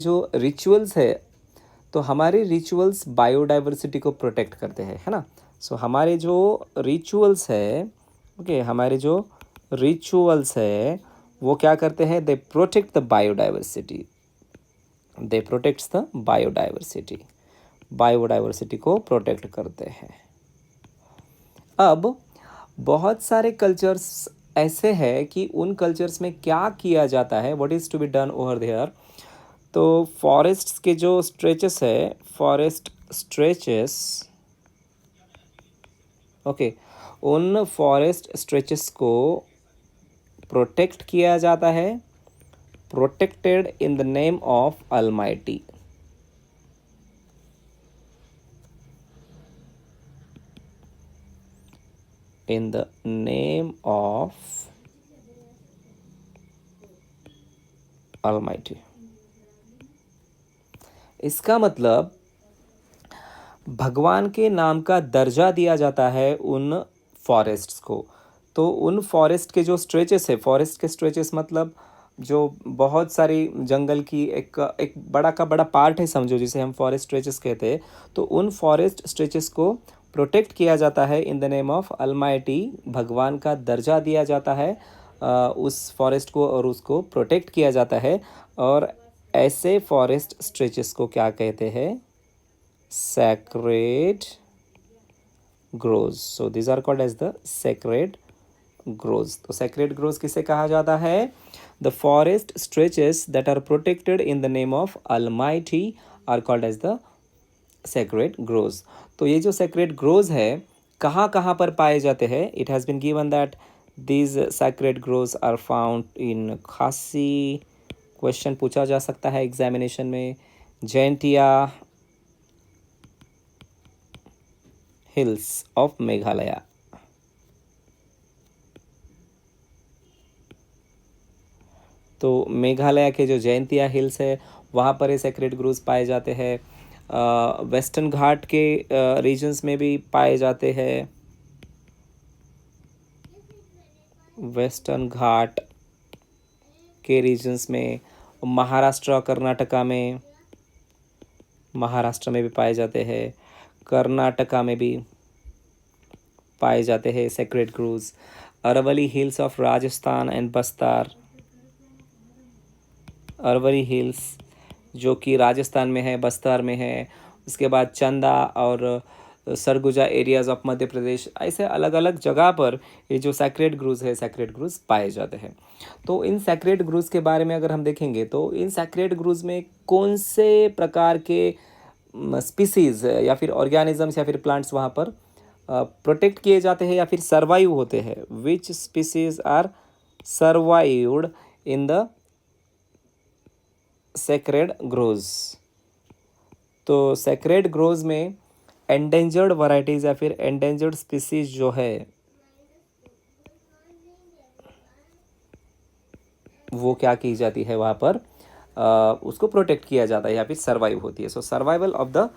जो रिचुअल्स है, तो हमारे रिचुअल्स बायोडाइवर्सिटी को प्रोटेक्ट करते हैं, है ना? सो हमारे जो रिचुअल्स है, ओके, हमारे जो रिचुअल्स है वो क्या करते हैं? They protect the biodiversity, they protects the biodiversity, biodiversity को प्रोटेक्ट करते हैं। अब बहुत सारे कल्चर्स ऐसे हैं कि उन कल्चर्स में क्या किया जाता है, what is to be done over there. तो फॉरेस्ट्स के जो स्ट्रेचेस है, फॉरेस्ट स्ट्रेचेस, ओके, उन फॉरेस्ट स्ट्रेचेस को प्रोटेक्ट किया जाता है, protected in the name of almighty. In the name of almighty. इसका मतलब भगवान के नाम का दर्जा दिया जाता है उन फॉरेस्ट्स को। तो उन फॉरेस्ट के जो स्ट्रेचेस है, फॉरेस्ट के स्ट्रेचेस मतलब जो बहुत सारी जंगल की एक एक बड़ा का बड़ा पार्ट है समझो, जिसे हम फॉरेस्ट स्ट्रेचेस कहते हैं। तो उन फॉरेस्ट स्ट्रेचेस को प्रोटेक्ट किया जाता है इन द नेम ऑफ अलमाइटी। भगवान का दर्जा दिया जाता है उस फॉरेस्ट को और उसको प्रोटेक्ट किया जाता है। और ऐसे फॉरेस्ट स्ट्रेचेस को क्या कहते हैं? sacred groves. So these are called as the sacred groves. तो sacred groves किसे कहा जाता है? The forest stretches that are protected in the name of Almighty are called as the sacred groves. तो ये जो sacred groves है कहाँ कहाँ पर पाए जाते हैं? It has been given that these sacred groves are found in खासी, क्वेश्चन पूछा जा सकता है एग्जामिनेशन में, जैंतिया हिल्स ऑफ मेघालय। तो मेघालय के जो जैंतिया हिल्स है वहाँ पर ये सेक्रेड ग्रूव्स पाए जाते हैं। वेस्टर्न घाट के रीजन्स में भी पाए जाते हैं। वेस्टर्न घाट के रीजन्स में, महाराष्ट्र कर्नाटका में, महाराष्ट्र में भी पाए जाते हैं, कर्नाटका में भी पाए जाते हैं sacred groves. Aravalli hills of Rajasthan and Bastar, Aravalli hills जो कि राजस्थान में है, बस्तार में है। उसके बाद चंदा और सरगुजा एरियाज ऑफ मध्य प्रदेश, ऐसे अलग अलग जगह पर ये जो सैक्रेड ग्रूव्स है, सैक्रेड ग्रूव्स पाए जाते हैं। तो इन सैक्रेड ग्रूव्स के बारे में अगर हम देखेंगे तो इन सैक्रेड ग्रूव्स में कौन से प्रकार के स्पीसीज या फिर ऑर्गेनिजम्स या फिर प्लांट्स वहाँ पर प्रोटेक्ट किए जाते हैं या फिर सर्वाइव होते हैं? Which species are survived in the sacred groves? तो सेक्रेड ग्रोव्स में एंडेंजर्ड वैरायटीज या फिर एंडेंजर्ड स्पीसीज जो है वो क्या की जाती है वहाँ पर? उसको प्रोटेक्ट किया जाता है या फिर सर्वाइव होती है। So survival of the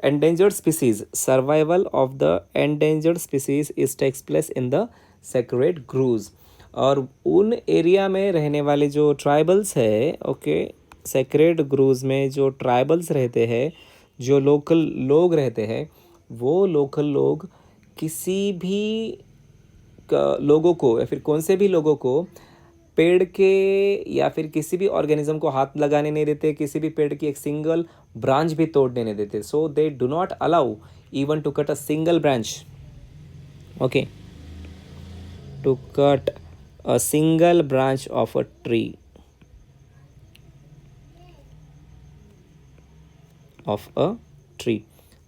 endangered species, survival of the endangered species is takes place in the sacred groves। और उन एरिया में रहने वाले जो ट्राइबल्स है, ओके, सेक्रेड ग्रूव्स में जो ट्राइबल्स रहते हैं, जो लोकल लोग रहते हैं, वो लोकल लोग किसी भी लोगों को या फिर कौन से भी लोगों को पेड़ के या फिर किसी भी ऑर्गेनिज्म को हाथ लगाने नहीं देते, किसी भी पेड़ की एक सिंगल ब्रांच भी तोड़ने नहीं देते। So they do not allow even to cut a single branch, okay, to cut a single branch of a tree, of a tree.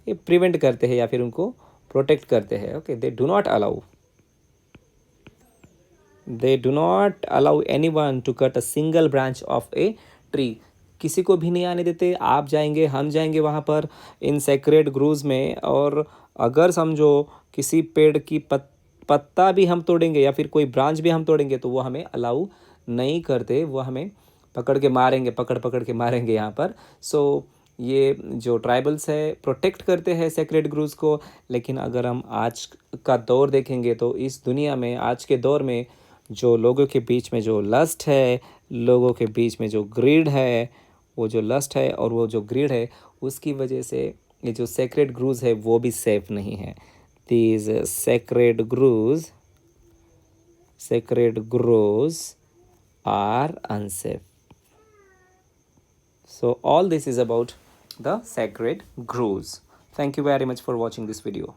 ये प्रिवेंट करते हैं या फिर उनको प्रोटेक्ट करते हैं। Okay, they do not allow, they do not allow anyone to cut a single branch of a tree। किसी को भी नहीं आने देते। आप जाएंगे, हम जाएंगे वहाँ पर इन सेक्रेड ग्रूव्स में, और अगर समझो किसी पेड़ की पत्ता भी हम तोड़ेंगे या फिर कोई ब्रांच भी हम तोड़ेंगे तो वो हमें अलाउ नहीं करते, वो हमें पकड़ के मारेंगे, पकड़ के मारेंगे यहाँ पर। सो ये जो ट्राइबल्स है प्रोटेक्ट करते हैं सेक्रेड ग्रूव्स को। लेकिन अगर हम आज का दौर देखेंगे तो इस दुनिया में, आज के दौर में, जो लोगों के बीच में जो लस्ट है, लोगों के बीच में जो ग्रीड है, वो जो लस्ट है और वो जो ग्रीड है, उसकी वजह से ये जो सेक्रेड ग्रूज है वो भी सेफ नहीं है. These sacred grows are unsafe. So all this is about the sacred grows. Thank you very much for watching this video.